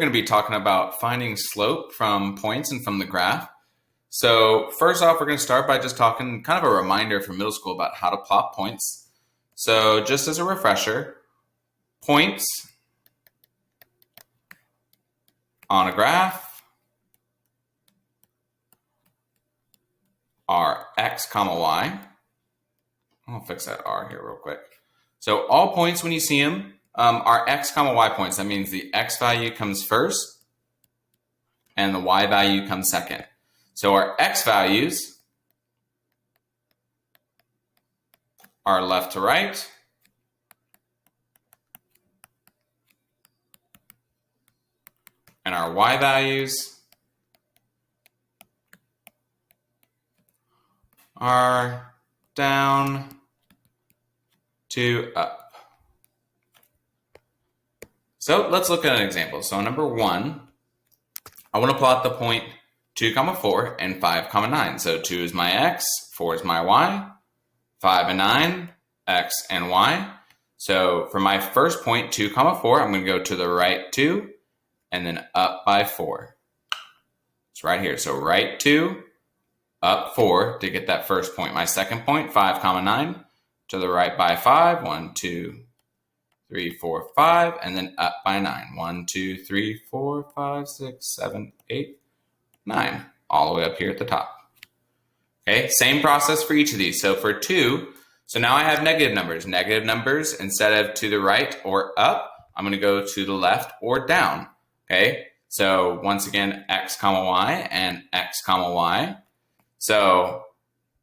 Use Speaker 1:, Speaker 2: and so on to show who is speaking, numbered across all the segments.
Speaker 1: going to be talking about finding slope from points and from the graph. So first off, we're going to start by just talking kind of a reminder from middle school about how to plot points. So just as a refresher, points on a graph are x comma y. I'll fix that r here real quick. So all points when you see them are x comma y points. That means the x value comes first and the y value comes second. So our x values are left to right, and our y values are down to up. So let's look at an example. So number 1, I want to plot the point 2, 4 and 5, 9. So 2 is my x, 4 is my y, 5 and 9, x and y. So for my first point, 2, 4, I'm going to go to the right 2 and then up by 4. It's right here. So right 2, up 4 to get that first point. My second point, 5, 9, to the right by 5. 1, 2, 3, 4, 5, and then up by 9. 1, 2, 3, 4, 5, 6, 7, 8, 9, all the way up here at the top. Okay, same process for each of these. So for 2, so now I have negative numbers. Negative numbers, instead of to the right or up, I'm going to go to the left or down. Okay, so once again, x comma y and x comma y. So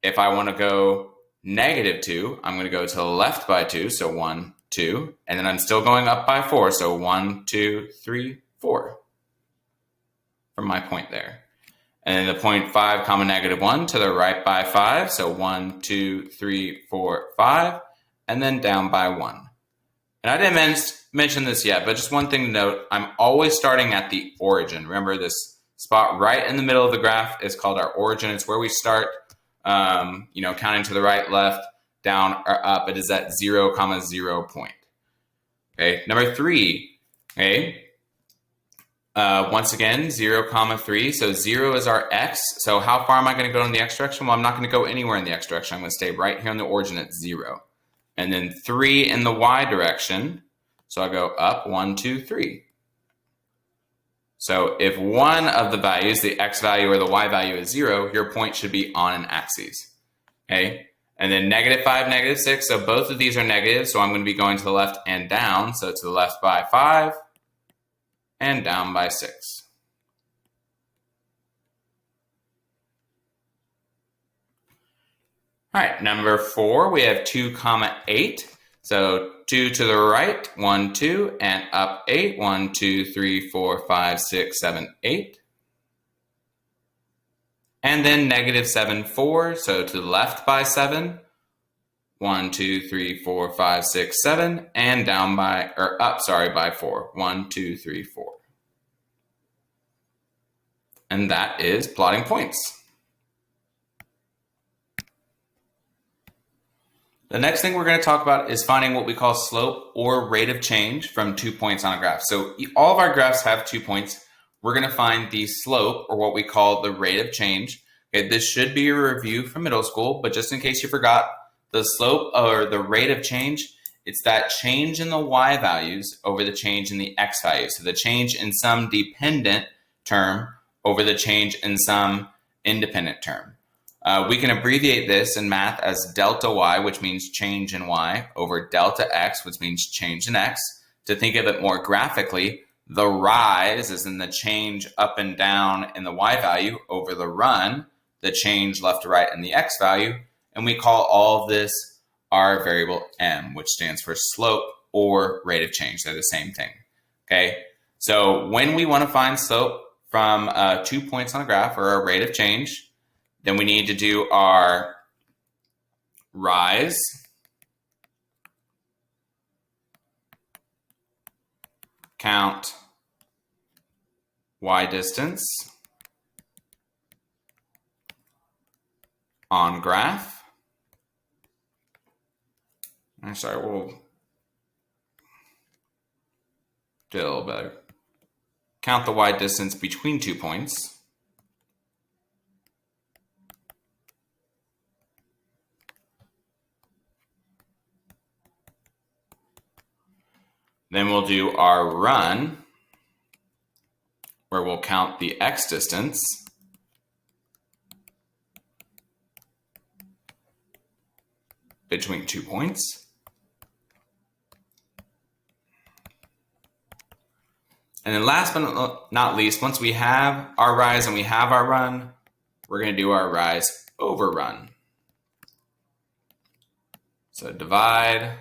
Speaker 1: if I want to go negative 2, I'm going to go to the left by 2, so 1, 2, and then I'm still going up by 4, so 1, 2, 3, 4 from my point there. And then the point 5 comma negative 1 to the right by 5, so 1, 2, 3, 4, 5, and then down by 1. And I didn't mention this yet, but just one thing to note, I'm always starting at the origin. Remember, this spot right in the middle of the graph is called our origin. It's where we start, counting to the right, left, down, or up. It is that 0, 0 point. Okay, number 3, okay, once again, 0, 3. So 0 is our x. So how far am I going to go in the x direction? Well, I'm not going to go anywhere in the x direction. I'm going to stay right here on the origin at 0. And then 3 in the y direction. So I go up 1, 2, 3. So if one of the values, the x value or the y value is 0, your point should be on an axis. Okay. And then negative 5, negative 6. So both of these are negative. So I'm going to be going to the left and down. So to the left by 5 and down by 6. All right, number 4, we have 2, 8. So 2 to the right, 1, 2, and up 8. 1, 2, 3, 4, 5, 6, 7, 8. And then negative 7, 4. So to the left by 7. 1, 2, 3, 4, 5, 6, 7, and down by, or up, sorry, by 4. 1, 2, 3, 4. And that is plotting points. The next thing we're going to talk about is finding what we call slope or rate of change from 2 points on a graph. So all of our graphs have 2 points. We're going to find the slope, or what we call the rate of change. Okay, this should be a review from middle school, but just in case you forgot, the slope or the rate of change, it's that change in the y values over the change in the x values. So the change in some dependent term over the change in some independent term. We can abbreviate this in math as delta y, which means change in y, over delta x, which means change in x. To think of it more graphically, the rise is in the change up and down in the y value over the run, the change left to right in the x value. And we call all of this our variable m, which stands for slope or rate of change. They're the same thing. Okay, so when we want to find slope from 2 points on a graph, or a rate of change, then we need to do our rise, count y distance on graph. I'm sorry, we'll do a little better. count the y distance between 2 points. Then we'll do our run, where we'll count the x distance. Between 2 points. And then last but not least, once we have our rise and we have our run, we're going to do our rise over run. So divide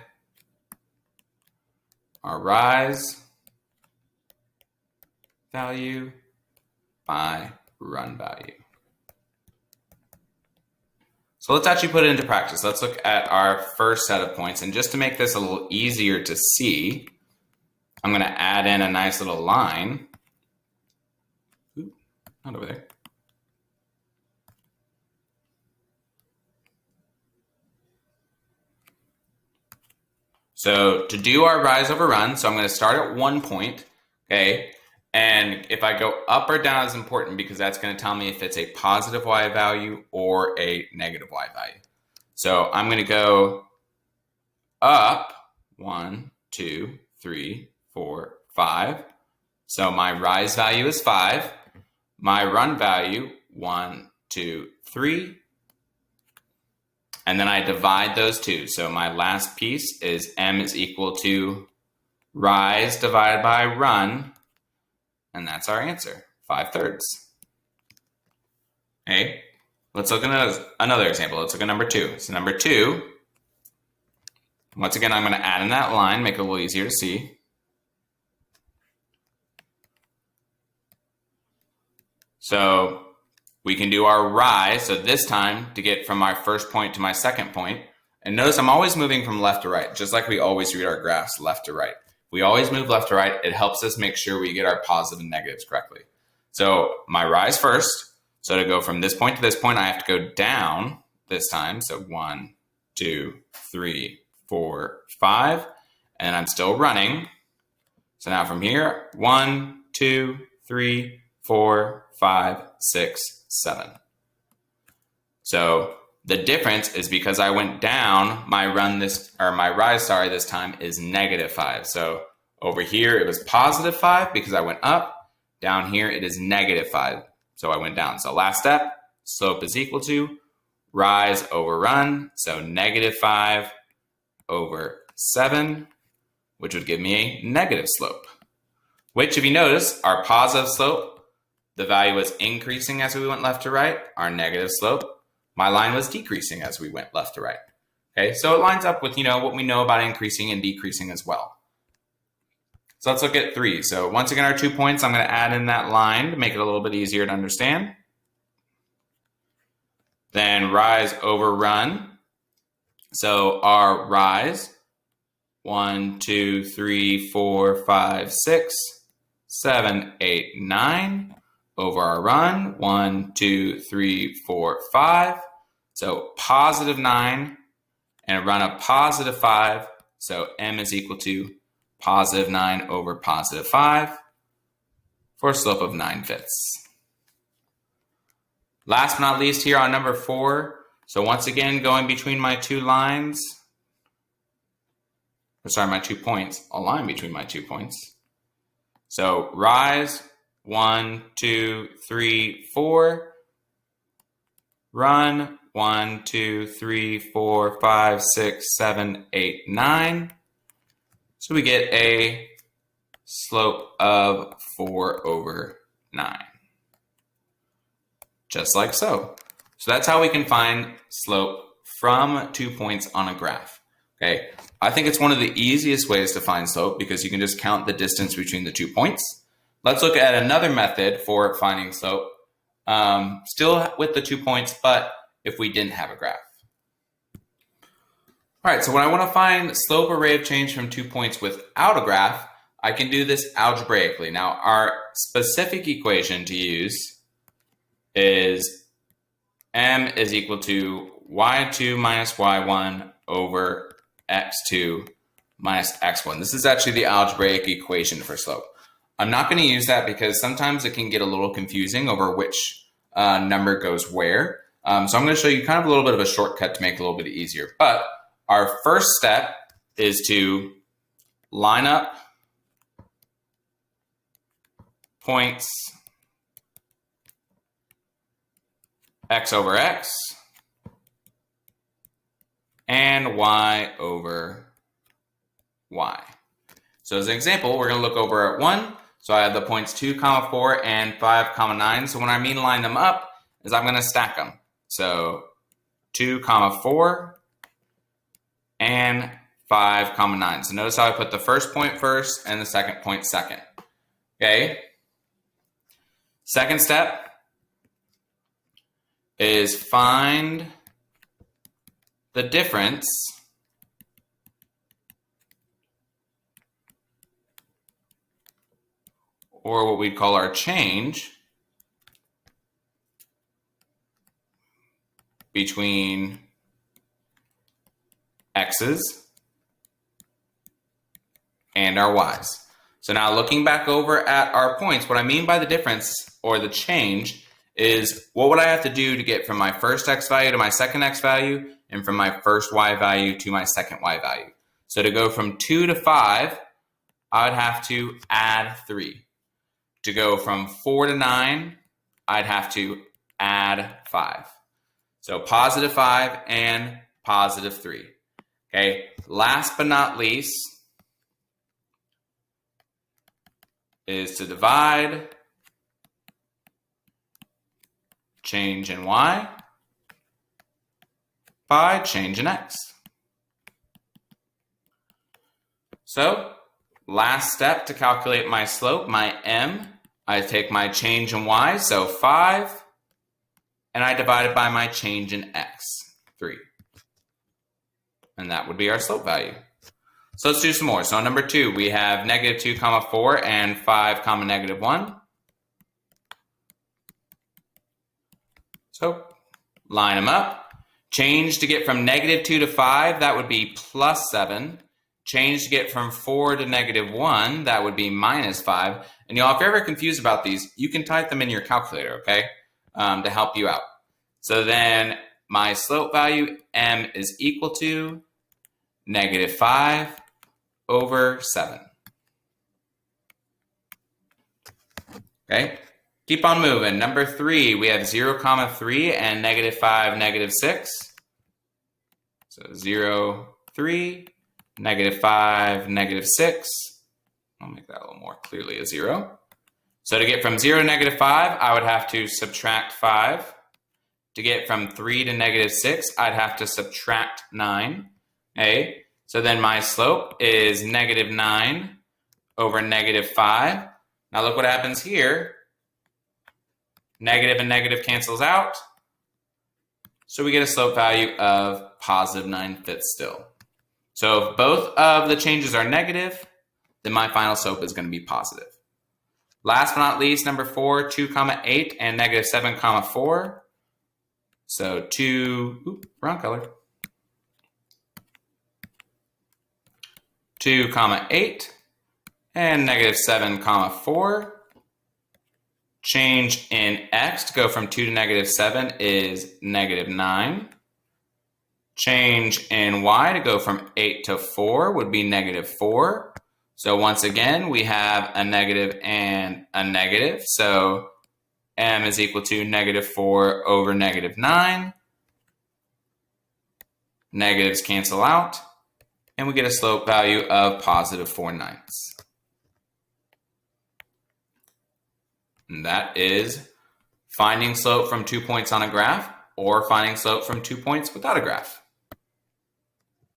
Speaker 1: our rise value by run value. So let's actually put it into practice. Let's look at our first set of points. And just to make this a little easier to see, I'm going to add in a nice little line. Ooh, not over there. So to do our rise over run, so I'm going to start at 1 point, okay? And if I go up or down is important because that's going to tell me if it's a positive y value or a negative y value. So I'm going to go up 1, 2, 3, 4, 5. So my rise value is 5. My run value, 1, 2, 3. And then I divide those two. So my last piece is m is equal to rise divided by run. And that's our answer, 5/3. Okay, let's look at another example. Let's look at number 2. So number 2, once again, I'm going to add in that line, make it a little easier to see. So we can do our rise. So this time, to get from our first point to my second point, and notice I'm always moving from left to right, just like we always read our graphs left to right. We always move left to right. It helps us make sure we get our positive and negatives correctly. So my rise first. So to go from this point to this point, I have to go down this time. So 1, 2, 3, 4, 5. And I'm still running. So now from here, 1, 2, 3, 4, 5, 6, 7. So the difference is because I went down, my rise this time is -5. So over here it was +5 because I went up. Down here it is -5. So I went down. So last step, slope is equal to rise over run. So -5 over 7, which would give me a negative slope. Which, if you notice, our positive slope, the value was increasing as we went left to right. Our negative slope, my line was decreasing as we went left to right. Okay, so it lines up with, what we know about increasing and decreasing as well. So let's look at 3. So once again, our 2 points, I'm going to add in that line to make it a little bit easier to understand. Then rise over run. So our rise, 1, 2, 3, 4, 5, 6, 7, 8, 9. Over our run, 1, 2, 3, 4, 5. So +9 and a run of +5. So m is equal to +9 over +5 for a slope of 9/5. Last but not least, here on number 4. So once again, going between my 2 lines, my 2 points, a line between my 2 points. So rise, 1, 2, 3, 4. Run, 1, 2, 3, 4, 5, 6, 7, 8, 9. So we get a slope of 4/9. Just like so. So that's how we can find slope from 2 points on a graph. Okay, I think it's one of the easiest ways to find slope because you can just count the distance between the 2 points. Let's look at another method for finding slope, still with the 2 points, but if we didn't have a graph. All right, so when I want to find slope or rate of change from 2 points without a graph, I can do this algebraically. Now, our specific equation to use is m is equal to y2 minus y1 over x2 minus x1. This is actually the algebraic equation for slope. I'm not going to use that because sometimes it can get a little confusing over which number goes where. So I'm going to show you kind of a little bit of a shortcut to make it a little bit easier. But our first step is to line up points x over x and y over y. So as an example, we're going to look over at 1. So I have the points 2, 4, and 5, 9. So when I mean line them up, is I'm going to stack them. So 2, 4, and 5, 9. So notice how I put the first point first and the second point second. Okay. Second step is find the difference or what we call our change between x's and our y's. So now looking back over at our points, what I mean by the difference or the change is what would I have to do to get from my first x value to my second x value and from my first y value to my second y value. So to go from 2 to 5, I would have to add 3. To go from 4 to 9, I'd have to add 5. So positive 5 and positive 3. Okay, last but not least is to divide change in y by change in x. So last step to calculate my slope, my m, I take my change in y, so 5, and I divide it by my change in x, 3. And that would be our slope value. So let's do some more. So on number 2, we have negative 2, 4, and 5, negative 1. So line them up. Change to get from negative 2 to 5, that would be plus 7. Change to get from 4 to negative 1, that would be minus 5. And y'all, if you're ever confused about these, you can type them in your calculator, okay, to help you out. So then my slope value, m, is equal to negative 5 over 7. Okay, keep on moving. Number 3, we have 0, 3, and negative 5, negative 6. So 0, 3, negative 5, negative 6. I'll make that a little more clearly a 0. So to get from 0 to negative 5, I would have to subtract 5. To get from 3 to negative 6, I'd have to subtract 9. Okay, so then my slope is negative 9 over negative 5. Now look what happens here. Negative and negative cancels out. So we get a slope value of positive 9/5 still. So if both of the changes are negative, then my final slope is going to be positive. Last but not least, number 4, 2, 8, and negative 7, 4. So 2, wrong color. 2, 8, and negative 7, 4. Change in x to go from 2 to negative 7 is negative 9. Change in y to go from 8 to 4 would be negative 4. So once again, we have a negative and a negative. So m is equal to negative 4 over negative 9. Negatives cancel out, and we get a slope value of positive 4/9. And that is finding slope from 2 points on a graph or finding slope from 2 points without a graph.